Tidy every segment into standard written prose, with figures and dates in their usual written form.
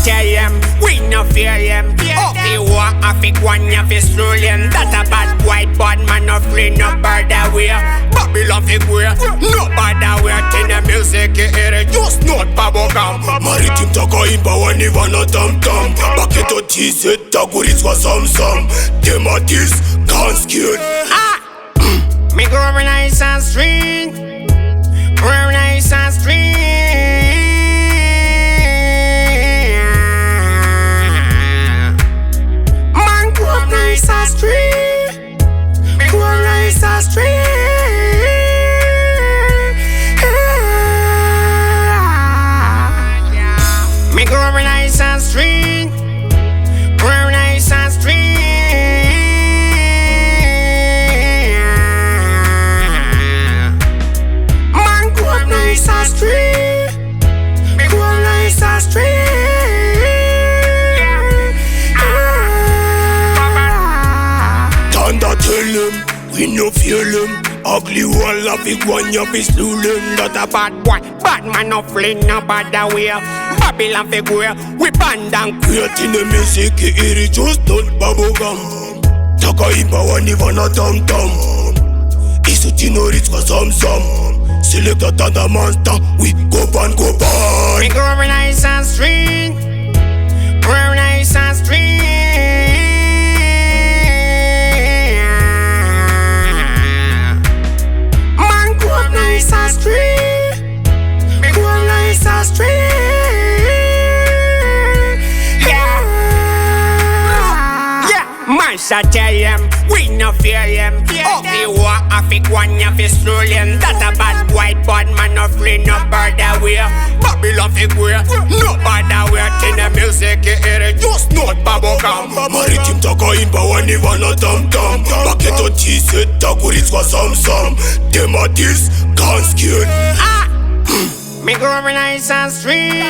tell them, we no fear them. Up the war, I think one you fi slow them. That a bad white bad man no free no bother way. Babylon fi queer, no bother way. Till the music you hear it, just not bubblegum. Maritim takaimba waniva na tam-tam. Paketo tize tagurizwa sam-sam. Tematis can't scared. Me grow nice and street, grow nice and street. Man grow nice and street, grow nice and street. Me grow nice and street, grow nice and street. Nice and street, me go nice and street. Thunder tell them, we no fear them. Ugly wall of big one, you be slew them. Not a bad boy, bad man no fling no bother way. Babylon figure, we band and creating the music, you hear it just not bubblegum. Takaimba waniva na tam-tam. Isuti no ritz kwa sam-sam. Select a thunder monster, we go ban, go ban. Me grow nice and street, grow nice and street. Man grow nice and street, me grow nice and street. Man shall tell them, we no fear them. Up the war, I think one you fi slow them. That a bad white bad man no free no bother way. Babylon figure, no bother way. Till the music you hear it, just not bubblegum. Maritim takaimba waniva na tam-tam. Paketo tize tagurizwa sam-sam. Tematis can't scared. Me grow nice and street,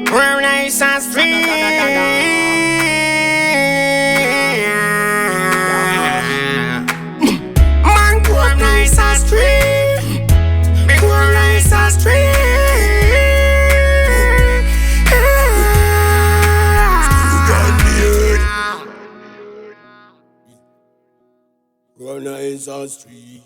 grow nice and street. Nice and street, me go nice and street. Govana is on street.